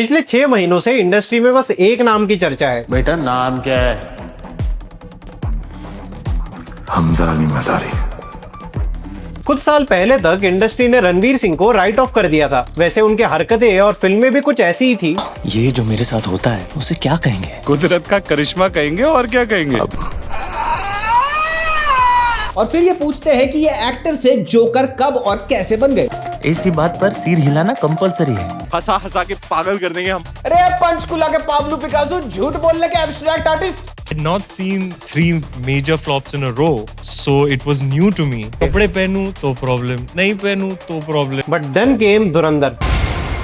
पिछले 6 महीनों से इंडस्ट्री में बस एक नाम की चर्चा है। बेटा नाम क्या है? हमजा अली मज़ारी। कुछ साल पहले तक इंडस्ट्री ने रणवीर सिंह को राइट ऑफ कर दिया था। वैसे उनके हरकतें और फिल्में भी कुछ ऐसी ही थी। ये जो मेरे साथ होता है उसे क्या कहेंगे? कुदरत का करिश्मा कहेंगे और क्या कहेंगे। और फिर ये पूछते हैं कि ये एक्टर से जोकर कब और कैसे बन गए। ऐसी बात पर सिर हिलाना कंपलसरी है। हंसा हंसा के पागल कर देंगे हम। अरे पंचकुला के पाब्लो पिकासो झूठ बोलने के abstract artist. I'd not seen 3 major flops in a row, so it was new to me. कपड़े पहनूं तो प्रॉब्लम, नहीं पहनूं तो प्रॉब्लम। बट देन केम धुरंधर।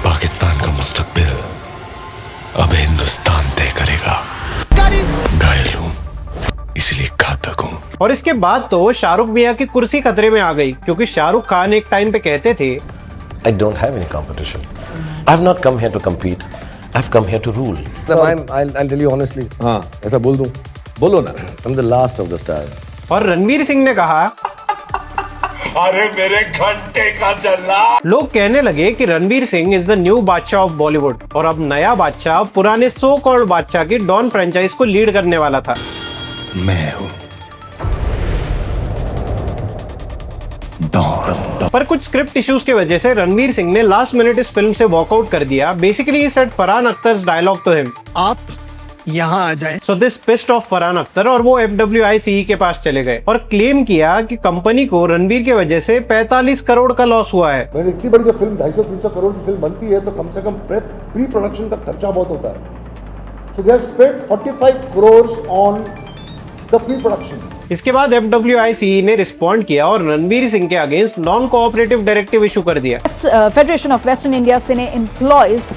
पाकिस्तान का मुस्तकबिल अब हिंदुस्तान तय करेगा। घायल हूँ इसलिए घातक हूँ। और इसके बाद तो शाहरुख भैया की कुर्सी खतरे में आ गई, क्योंकि शाहरुख खान एक टाइम पे कहते थे I don't have any competition. I've not come here to compete. I've come here to rule. I'll tell you honestly. हाँ, ऐसा बोल दूं? बोलो ना. I'm the last of the stars. और रणवीर सिंह ने कहा, अरे मेरे घंटे का जल्ला। लोग कहने लगे कि Ranveer Singh is the new बादशाह ऑफ बॉलीवुड, और अब नया बादशाह पुराने सो कॉल्ड बादशाह की डॉन फ्रेंचाइज को लीड करने वाला था। मैं हूँ डॉन। पर कुछ स्क्रिप्ट इश्यूज की वजह से रणवीर सिंह ने लास्ट मिनट इस फिल्म से वॉकआउट कर दिया। Basically he said Farhan Akhtar's dialogue to him, आप यहाँ आ जाए। So this pissed off Farhan Akhtar, और वो FWICE के पास चले गए और क्लेम किया कि कंपनी को रणवीर की वजह से 45 करोड़ का लॉस हुआ है। मैंने इतनी बड़ी जब फिल्म 250-300 करोड़ की फिल्म बनती है तो कम से कम प्री प्रोडक्शन का खर्चा बहुत होता है। So they have spent 45 crore on the pre production. इसके बाद FWICE ने रिस्पॉन्ड किया और रणवीर सिंह के against non cooperative directive issue कर दिया। Federation of Western India Cine Employees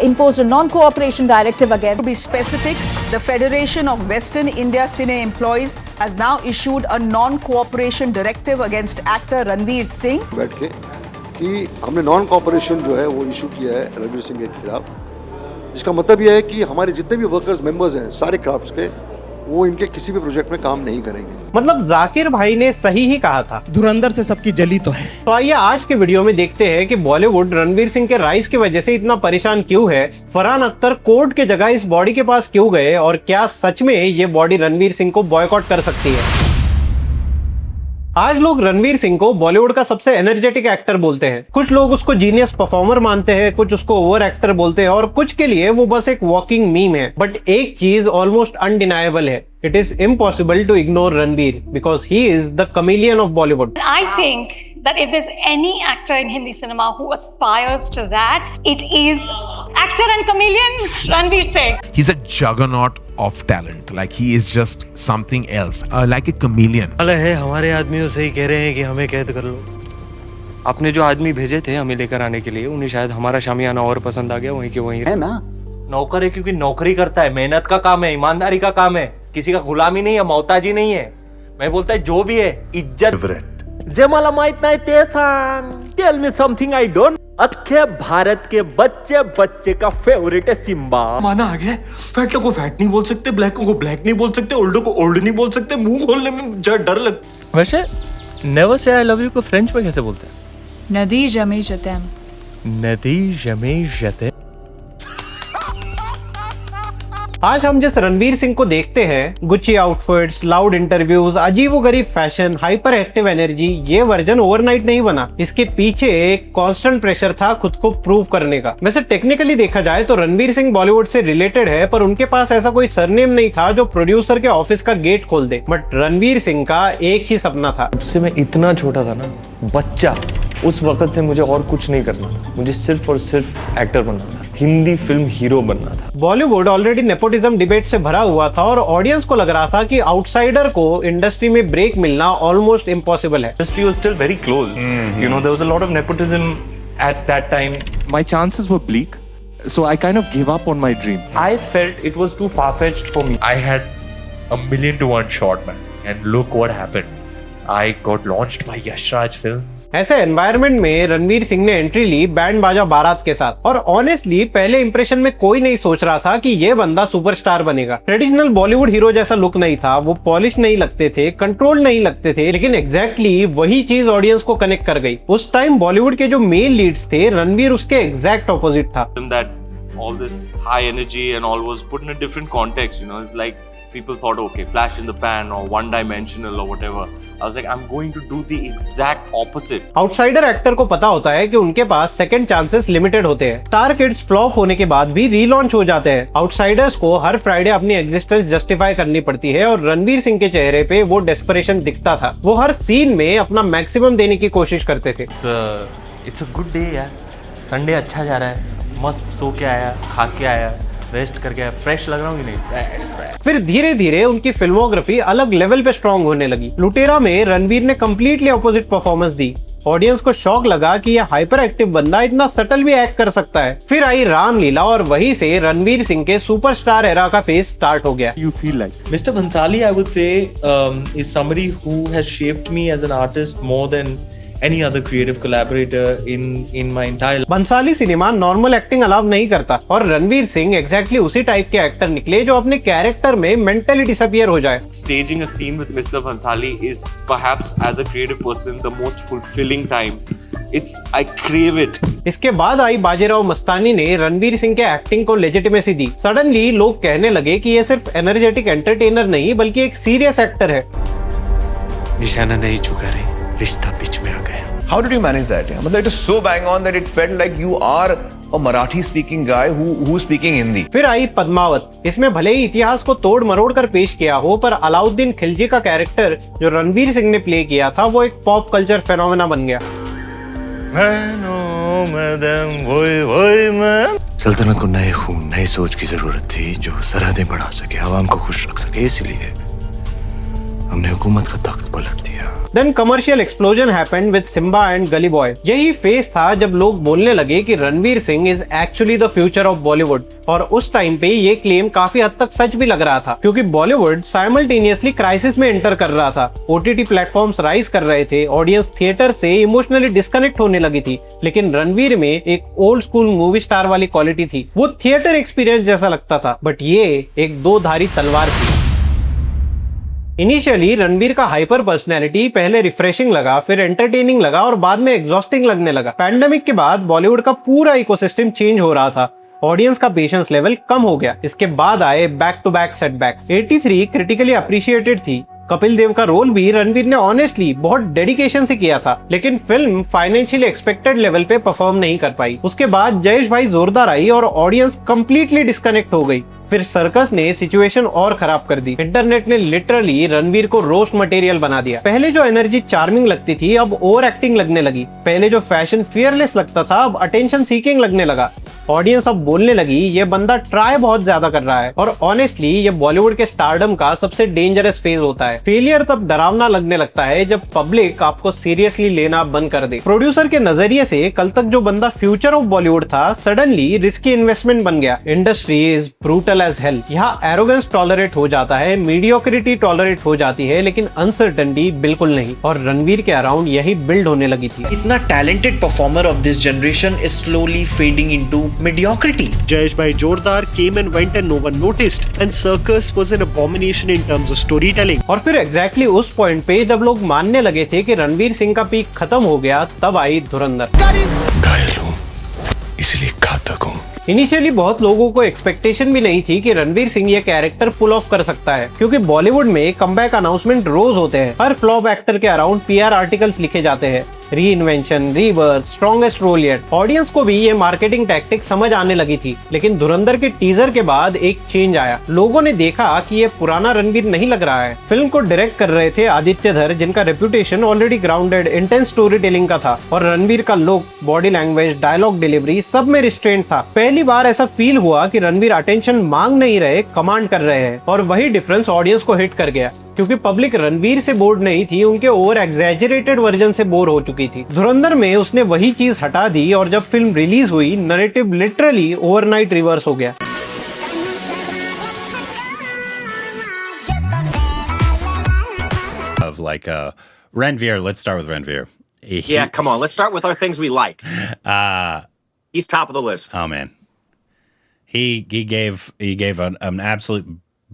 imposed a non-cooperation directive again. To be specific, the Federation of Western India Cine Employees has now issued a non-cooperation directive against actor Ranveer Singh. बैठ के कि हमने non cooperation जो है वो issue किया है रणवीर सिंह के खिलाफ, जिसका मतलब यह है कि हमारे जितने भी वर्कर्स मेंबर्स हैं सारे क्राफ्ट्स के, वो इनके किसी भी प्रोजेक्ट में काम नहीं करेंगे। मतलब जाकिर भाई ने सही ही कहा था। धुरंधर से सबकी जली तो है। तो आइए आज के वीडियो में देखते हैं कि बॉलीवुड रणवीर सिंह के राइज की वजह से इतना परेशान क्यों है, फरहान अख्तर कोर्ट के जगह इस बॉडी के पास क्यों गए, और क्या सच में ये बॉडी रणवीर सिंह को बॉयकॉट कर सकती है। आज लोग रणवीर सिंह को बॉलीवुड का सबसे एनर्जेटिक एक्टर बोलते हैं। कुछ लोग उसको जीनियस परफॉर्मर मानते हैं, कुछ उसको ओवर एक्टर बोलते हैं, और कुछ के लिए वो बस एक वॉकिंग मीम है। बट एक चीज ऑलमोस्ट अनडिनाइबल है, it is impossible to ignore Ranveer because he is the chameleon of Bollywood. I think that if there's any actor in Hindi cinema who aspires to that, it is actor and chameleon Ranveer Singh. He's a juggernaut of talent. Like he is just something else. Like a chameleon. अले है हमारे आदमियों से ही कह रहे हैं कि हमें कैद कर लो। आपने जो आदमी भेजे थे हमें लेकर आने के लिए, उन्हें शायद हमारा शामियाना और पसंद आ गया, वहीं के वहीं है ना। नौकर है क्योंकि नौकरी करता है, मेहनत का काम है, ईमानदारी का काम है, किसी का गुलामी नहीं है, मोहताजी नहीं है। मैं बोलता है जो भी है इज्जत। जे मला माहित नाही ते सांग, tell me something I don't. अख्खे भारत के बच्चे बच्चे का फेवरेट है सिम्बा। माना आ गया, फैट को फैट नहीं बोल सकते, ब्लैक को ब्लैक नहीं बोल सकते, ओल्ड को ओल्ड नहीं बोल सकते, मुंह खोलने में जरा डर लगता। वैसे never say I love you को फ्रेंच में कैसे बोलते हैं? Nadi jamais je t'aime. नदी जमे जते। आज हम जिस रणवीर सिंह को देखते हैं, गुच्ची आउटफिट्स, लाउड इंटरव्यूज, अजीबोगरीब फैशन, हाइपर एक्टिव एनर्जी, ये वर्जन ओवरनाइट नहीं बना। इसके पीछे एक कांस्टेंट प्रेशर था खुद को प्रूव करने का। वैसे टेक्निकली देखा जाए तो रणवीर सिंह बॉलीवुड से रिलेटेड है, पर उनके पास ऐसा कोई सरनेम नहीं था जो प्रोड्यूसर के ऑफिस का गेट खोल दे। बट रणवीर सिंह का एक ही सपना था। उससे मैं इतना छोटा था ना, बच्चा, उस वक्त से मुझे और कुछ नहीं करना था, मुझे सिर्फ और सिर्फ एक्टर बनना था, हिंदी फिल्म हीरो बनना था। बॉलीवुड ऑलरेडी नेपोटिज्म डिबेट से भरा हुआ था और ऑडियंस को लग रहा था कि आउटसाइडर को इंडस्ट्री में ब्रेक मिलना ऑलमोस्ट इम्पॉसिबल है। Industry was still very close. You know, there was a lot of nepotism at that time. My chances were bleak, so I kind of gave up on my dream. I felt it was too far-fetched for me. I had a 1,000,000 to 1 shot, man, and look what happened. I got launched by Yash Raj Films. ऐसे environment में रणवीर सिंह ने entry ली band बाजा बारात के साथ, और honestly पहले impression में कोई नहीं सोच रहा था कि ये बंदा सुपरस्टार बनेगा। ट्रेडिशनल बॉलीवुड हीरो जैसा लुक नहीं था, वो पॉलिश नहीं लगते थे, कंट्रोल नहीं लगते थे, लेकिन एग्जैक्टली वही चीज ऑडियंस को कनेक्ट कर गई। उस टाइम बॉलीवुड के जो मेल लीड्स थे, रणवीर उसके एग्जैक्ट ऑपोजिट था। That all this high energy and all was put in a different context, you know. It's like people thought, okay, flash in the pan or one dimensional or whatever. I was like, I'm going to do the exact opposite. Outsider actor को पता होता है कि उनके पास second chances limited होते हैं। Star kids flop होने के बाद भी रीलॉन्च हो जाते हैं। आउटसाइडर्स को हर फ्राइडे अपनी एग्जिस्टेंस जस्टिफाई करनी पड़ती है और रणवीर सिंह के चेहरे पे वो डेस्परेशन दिखता था। वो हर सीन में अपना मैक्सिमम देने की कोशिश करते थे। It's a good day यार, संडे अच्छा जा रहा है, मस्त सो के आया, खा के आया, रेस्ट करके आया, फ्रेश लग रहा हूँ कि नहीं। फिर धीरे धीरे उनकी फिल्मोग्राफी अलग लेवल पे स्ट्रॉन्ग होने लगी। लुटेरा में रणवीर ने कंप्लीटली अपोजिट परफॉर्मेंस दी। ऑडियंस को शॉक लगा कि यह हाइपर एक्टिव बंदा इतना सटल भी एक्ट कर सकता है। फिर आई रामलीला और वहीं से रणवीर सिंह के सुपरस्टार एरा का फेज स्टार्ट हो गया। You feel like Mr. Bhansali, I would say, is somebody who has shaped me as an artist more than any other creative collaborator in my entire life. Bhansali cinema normal acting allow नहीं करता और Ranveer Singh exactly उसी type के actor निकले जो अपने character में mentally disappear हो जाए। Staging a scene with Mr. Bhansali is perhaps, as a creative person, the most fulfilling time. I crave it. इसके बाद आई बाजीराव मस्तानी ने रणवीर सिंह के एक्टिंग को लेजिटिमेसी दी। सडनली लोग कहने लगे कि ये सिर्फ एनर्जेटिक एंटरटेनर नहीं बल्कि एक सीरियस एक्टर है। निशाना नहीं चुका रही, रिश्ता बीच में आ गया। How did you manage that? मतलब it is so bang on that it felt like you are a Marathi speaking guy who's speaking Hindi. फिर आई पद्मावत। इसमें भले ही इतिहास को तोड़ मरोड़ कर पेश किया हो, पर अलाउद्दीन खिलजी का कैरेक्टर जो रणवीर सिंह ने प्ले किया था वो एक पॉप कल्चर फेनोमेना बन गया। सल्तनत को नए खून, नई सोच की जरूरत थी जो सरहदें बढ़ा सके, आवाम को खुश रख सके। इसलिए हमने हुकूमत का तख्त पलट दिया। Then commercial explosion happened with Simba and Gully Boy। यही फेज था जब लोग बोलने लगे कि Ranveer Singh is actually the future of Bollywood। और उस टाइम पे ये क्लेम काफी हद तक सच भी लग रहा था, क्योंकि बॉलीवुड साइमल्टेनियसली क्राइसिस में एंटर कर रहा था। OTT प्लेटफॉर्म्स राइज कर रहे थे, ऑडियंस थिएटर से इमोशनली डिस्कनेक्ट होने लगी थी, लेकिन रणवीर में एक ओल्ड स्कूल मूवी स्टार वाली क्वालिटी थी। वो थिएटर एक्सपीरियंस जैसा लगता था, बट ये एक दो धारी तलवार थी। इनिशियली रणवीर का हाइपर पर्सनैलिटी पहले रिफ्रेशिंग लगा, फिर एंटरटेनिंग लगा और बाद में एग्जॉस्टिंग लगने लगा। पैंडेमिक के बाद बॉलीवुड का पूरा इकोसिस्टम चेंज हो रहा था, ऑडियंस का पेशेंस लेवल कम हो गया। इसके बाद आए back to back setbacks. 83 critically appreciated थी। कपिल देव का रोल भी रणवीर ने ऑनेस्टली बहुत डेडिकेशन से किया था, लेकिन फिल्म फाइनेंशियली एक्सपेक्टेड लेवल पे परफॉर्म नहीं कर पाई। उसके बाद जयेश भाई जोरदार आई और ऑडियंस कंप्लीटली डिस्कनेक्ट हो गई। फिर सर्कस ने सिचुएशन और खराब कर दी। इंटरनेट ने लिटरली रणवीर को रोस्ट मटेरियल बना दिया। पहले जो एनर्जी चार्मिंग लगती थी अब ओवर एक्टिंग लगने लगी। पहले जो फैशन फियरलेस लगता था अब अटेंशन सीकिंग लगने लगा। ऑडियंस अब बोलने लगी ये बंदा ट्राई बहुत ज्यादा कर रहा है। और ऑनेस्टली ये बॉलीवुड के स्टारडम का सबसे डेंजरस फेज होता है। फेलियर तब डरावना लगने लगता है जब पब्लिक आपको सीरियसली लेना बंद कर दे। प्रोड्यूसर के नजरिए से कल तक जो बंदा फ्यूचर ऑफ बॉलीवुड था सडनली रिस्की इन्वेस्टमेंट बन गया। Industry is brutal as hell. यहाँ एरोगेंस टॉलरेट हो जाता है, मीडियोक्रिटी टॉलरेट हो जाती है, लेकिन अनसर्टेनिटी बिल्कुल नहीं। और रणवीर के अराउंड यही बिल्ड होने लगी थी। इतना talented performer of this generation is slowly fading into mediocrity. Jayesh Bhai Jordar came and went and no one noticed, and Circus was an abomination in terms of storytelling. और फिर exactly उस point पे जब लोग मानने लगे थे कि रणवीर सिंह का पीक खत्म हो गया, तब आई धुरंधर। घायल हूं, इसलिए घातक हूं। इनिशियली बहुत लोगों को एक्सपेक्टेशन भी नहीं थी कि रणवीर सिंह ये कैरेक्टर पुल ऑफ कर सकता है, क्योंकि बॉलीवुड में कमबैक अनाउंसमेंट रोज होते हैं। हर फ्लॉप एक्टर के अराउंड PR आर्टिकल्स लिखे जाते हैं, reinvention, rebirth, strongest role yet. Audience को भी ये मार्केटिंग टैक्टिक समझ आने लगी थी, लेकिन धुरंधर के टीजर के बाद एक चेंज आया। लोगों ने देखा कि ये पुराना रणवीर नहीं लग रहा है। फिल्म को डायरेक्ट कर रहे थे आदित्य धर, जिनका reputation already grounded intense storytelling का था, और रणवीर का look, body language, dialogue delivery सब में रिस्ट्रेंट था। पहली बार ऐसा फील हुआ कि रणवीर अटेंशन मांग नहीं रहे, कमांड कर रहे हैं। और वही डिफरेंस ऑडियंस को हिट कर गया, क्योंकि पब्लिक रणवीर से बोर्ड नहीं थी, उनके ओवर एग्जैजरेटेड वर्जन से बोर हो चुकी थी। धुरंधर में उसने वही चीज हटा दी और जब फिल्म रिलीज हुई नैरेटिव लिटरली ओवरनाइट रिवर्स हो गया। Of like Ranveer, let's start with Ranveer. Yeah, come on, let's start with our things we like. He's top of the list. Oh man, he gave an absolute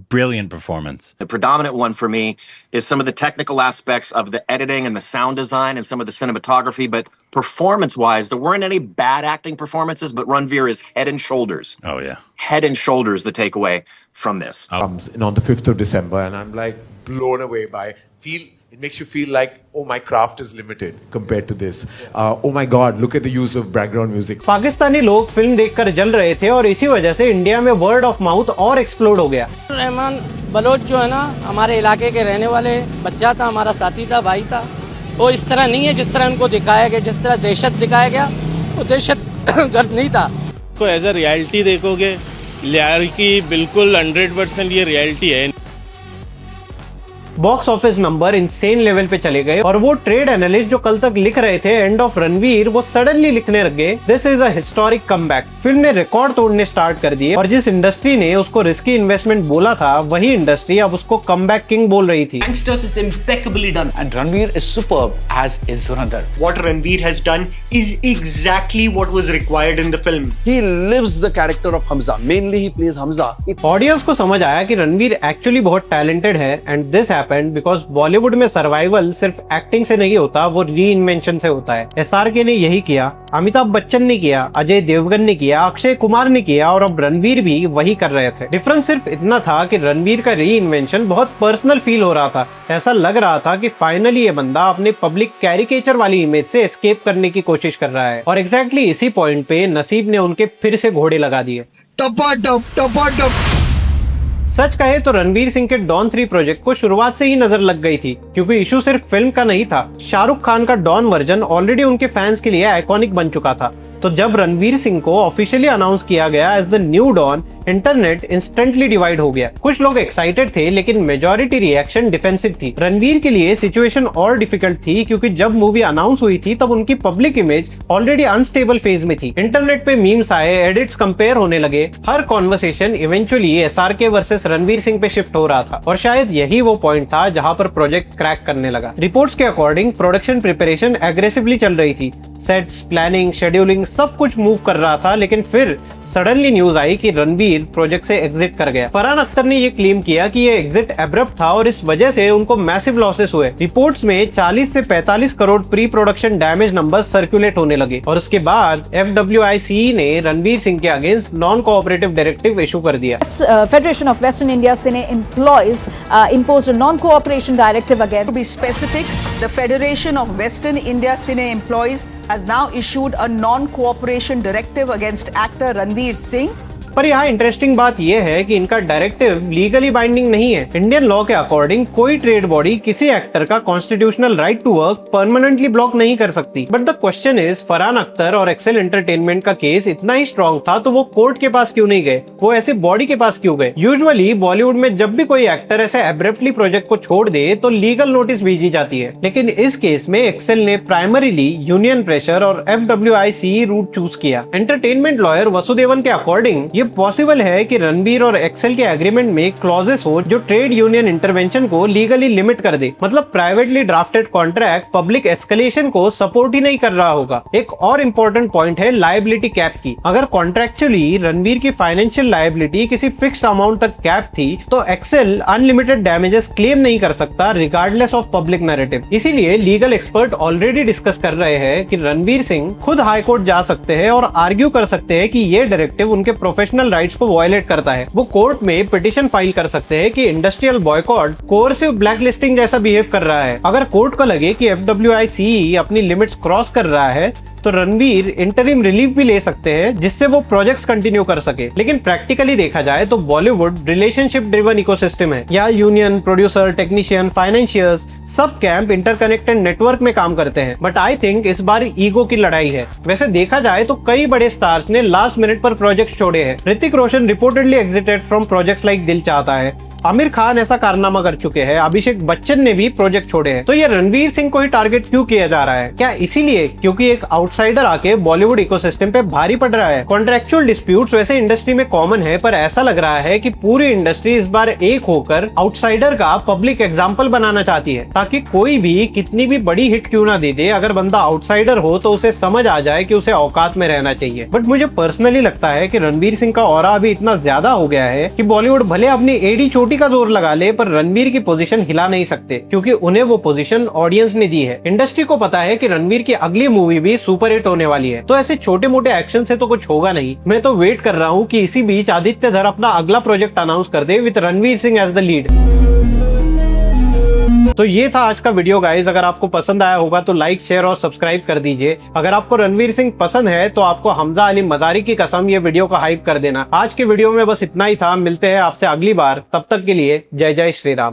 Brilliant performance. The predominant one for me is some of the technical aspects of the editing and the sound design and some of the cinematography, but performance-wise, there weren't any bad acting performances, but Ranveer is head and shoulders. Oh, yeah. Head and shoulders the takeaway from this. Comes in on the 5th of December, and I'm like blown away by it makes you feel like, oh, my craft is limited compared to this. Oh my God, look at the use of background music. Pakistani लोग film देखकर जल रहे थे और इसी वजह से India में वर्ड ऑफ माउथ और एक्सप्लोड हो गया। रहमान बलोच जो है ना, हमारे इलाके के रहने वाले बच्चा था, हमारा साथी था, भाई था। वो इस तरह नहीं है जिस तरह उनको दिखाया गया, जिस तरह दहशत दिखाया गया, वो दहशत गर्द नहीं था। को एज अ रियलिटी देखोगे, की बिल्कुल 100% ये रियलिटी है। Box office number insane level पे चले गए और वो ट्रेड एनालिस्ट जो कल तक लिख रहे थे एंड ऑफ रणवीर, वो सडनली लिखने लग गए this is a historic comeback. Film ने रिकॉर्ड तोड़ने स्टार्ट कर दिए और जिस इंडस्ट्री ने उसको रिस्की इन्वेस्टमेंट बोला था, वही इंडस्ट्री अब उसको कमबैक किंग बोल रही थी। Gangsters is impeccably done and Ranveer is superb as is Dhurandhar. What Ranveer has done is exactly what was required in the film. He lives the character of Hamza. Mainly he plays Hamza. Audience को समझ आया कि Ranveer actually बहुत talented है and this happened because Bollywood में survival सिर्फ acting से नहीं होता, वो री इन्वेंशन से होता है। SRK ने यही किया, अमिताभ बच्चन ने किया, अजय देवगन ने किया, अक्षय कुमार ने किया और अब रणवीर भी वही कर रहे थे। डिफरेंस सिर्फ इतना था कि रणवीर का री इन्वेंशन बहुत पर्सनल फील हो रहा था। ऐसा लग रहा था कि फाइनली ये बंदा अपने पब्लिक कैरिकेचर वाली इमेज से एस्केप करने की कोशिश कर रहा है और एग्जैक्टली इसी पॉइंट पे नसीब ने उनके फिर से घोड़े लगा दिए। सच कहे तो रणवीर सिंह के डॉन 3 प्रोजेक्ट को शुरुआत से ही नजर लग गई थी, क्योंकि इशू सिर्फ फिल्म का नहीं था। शाहरुख खान का डॉन वर्जन ऑलरेडी उनके फैंस के लिए आइकॉनिक बन चुका था। तो जब रणवीर सिंह को ऑफिशियली अनाउंस किया गया as the new don, internet instantly divide हो गया। कुछ लोग एक्साइटेड थे लेकिन मेजॉरिटी रिएक्शन डिफेंसिव थी। रणवीर के लिए सिचुएशन और डिफिकल्ट थी क्योंकि जब मूवी अनाउंस हुई थी तब उनकी public image already unstable phase में थी। इंटरनेट पे मीम्स आए, एडिट्स कंपेयर होने लगे, हर conversation eventually SRK versus Ranveer Singh पे शिफ्ट हो रहा था और शायद यही वो पॉइंट था जहां पर प्रोजेक्ट क्रैक करने लगा। रिपोर्ट्स के अकॉर्डिंग प्रोडक्शन प्रिपरेशन एग्रेसिवली चल रही थी, सेट्स, प्लानिंग, शेड्यूलिंग सब कुछ मूव कर रहा था, लेकिन फिर सडनली न्यूज आई कि रणवीर प्रोजेक्ट से एग्जिट कर गया। फरहान अख्तर ने ये क्लेम किया कि ये एग्जिट एब्रप्ट था और इस वजह से उनको मैसिव लॉसेस हुए। रिपोर्ट्स में 40 से 45 crore pre production damage numbers circulate होने लगे और उसके बाद FWICE ने रणवीर सिंह के against non cooperative directive issue कर दिया। Federation of western India cine employees imposed a non-cooperation directive again. To be specific, the Federation of Western India Cine Employees has now issued a non-cooperation directive against actor Ranveer Singh. पर यहाँ interesting बात यह है कि इनका directive legally binding नहीं है। Indian law के अकॉर्डिंग कोई ट्रेड बॉडी किसी एक्टर का constitutional right to work permanently block नहीं कर सकती। But the question is, Farhan Akhtar और एक्सेल एंटरटेनमेंट का केस इतना ही स्ट्रॉन्ग था तो वो कोर्ट के पास क्यों नहीं गए, वो ऐसे बॉडी के पास क्यों गए? यूजुअली बॉलीवुड में जब भी कोई एक्टर ऐसे एब्रप्टली प्रोजेक्ट को छोड़ दे तो लीगल नोटिस भेजी जाती है, लेकिन इस केस में एक्सेल ने प्राइमरीली यूनियन प्रेशर और FWICE रूट चूज किया। एंटरटेनमेंट लॉयर वसुदेवन के अकॉर्डिंग ये पॉसिबल है कि रणवीर और एक्सेल के एग्रीमेंट में क्लॉजेस हो जो ट्रेड यूनियन इंटरवेंशन को लीगली लिमिट कर दे। मतलब privately drafted contract public escalation को सपोर्ट ही नहीं कर रहा होगा। एक और इम्पोर्टेंट पॉइंट है लायबिलिटी कैप की। अगर कॉन्ट्रैक्चुअली रणवीर की फाइनेंशियल लायबिलिटी किसी फिक्स्ड अमाउंट तक कैप थी तो एक्सेल अनलिमिटेड डैमेजेस क्लेम नहीं कर सकता रिगार्डलेस ऑफ पब्लिक नैरेटिव। इसीलिए लीगल एक्सपर्ट ऑलरेडी डिस्कस कर रहे हैं कि रणवीर सिंह खुद हाई कोर्ट जा सकते हैं और आर्ग्यू कर सकते हैं कि ये डायरेक्टिव उनके प्रोफेशनल राइट्स को वायलेट करता है। वो कोर्ट में पिटीशन फाइल कर सकते हैं कि इंडस्ट्रियल बॉयकॉट कोर्सिव ब्लैकलिस्टिंग जैसा बिहेव कर रहा है। अगर कोर्ट को लगे कि FWICE अपनी लिमिट्स क्रॉस कर रहा है तो रणवीर इंटरिम रिलीफ भी ले सकते हैं जिससे वो प्रोजेक्ट्स कंटिन्यू कर सके। लेकिन प्रैक्टिकली देखा जाए तो बॉलीवुड रिलेशनशिप ड्रिवन इकोसिस्टम है। यहाँ यूनियन, प्रोड्यूसर, टेक्नीशियन, फाइनेंशियर्स सब कैंप इंटरकनेक्टेड नेटवर्क में काम करते हैं। बट आई थिंक इस बार ईगो की लड़ाई है। वैसे देखा जाए तो कई बड़े स्टार्स ने लास्ट मिनट पर प्रोजेक्ट छोड़े हैं। Hrithik Roshan reportedly exited from projects like Dil Chahta है, आमिर खान ऐसा कारनामा कर चुके हैं, अभिषेक बच्चन ने भी प्रोजेक्ट छोड़े हैं। तो ये रणवीर सिंह को ही टारगेट क्यों किया जा रहा है? क्या इसीलिए क्योंकि एक आउटसाइडर आके बॉलीवुड इकोसिस्टम पे भारी पड़ रहा है? कॉन्ट्रैक्चुअल डिस्प्यूट्स वैसे इंडस्ट्री में कॉमन है, पर ऐसा लग रहा है कि पूरी इंडस्ट्री इस बार एक होकर आउटसाइडर का पब्लिक एग्जाम्पल बनाना चाहती है, ताकि कोई भी कितनी भी बड़ी हिट क्यों ना दे दे, अगर बंदा आउटसाइडर हो तो उसे समझ आ जाए कि उसे औकात में रहना चाहिए। बट मुझे पर्सनली लगता है कि रणवीर सिंह का ऑरा अभी इतना ज्यादा हो गया है कि बॉलीवुड भले अपनी एडी चोटी बोटी का जोर लगा ले पर रणवीर की पोजीशन हिला नहीं सकते, क्योंकि उन्हें वो पोजीशन ऑडियंस ने दी है। इंडस्ट्री को पता है कि रणवीर की अगली मूवी भी सुपर हिट होने वाली है, तो ऐसे छोटे मोटे एक्शन से तो कुछ होगा नहीं। मैं तो वेट कर रहा हूँ कि इसी बीच आदित्य धर अपना अगला प्रोजेक्ट अनाउंस कर दे with Ranveer Singh as the lead. तो ये था आज का वीडियो गाइस। अगर आपको पसंद आया होगा तो लाइक, शेयर और सब्सक्राइब कर दीजिए। अगर आपको रणवीर सिंह पसंद है तो आपको हमजा अली मजारी की कसम ये वीडियो को हाइप कर देना। आज के वीडियो में बस इतना ही था। मिलते हैं आपसे अगली बार, तब तक के लिए जय जय श्री राम।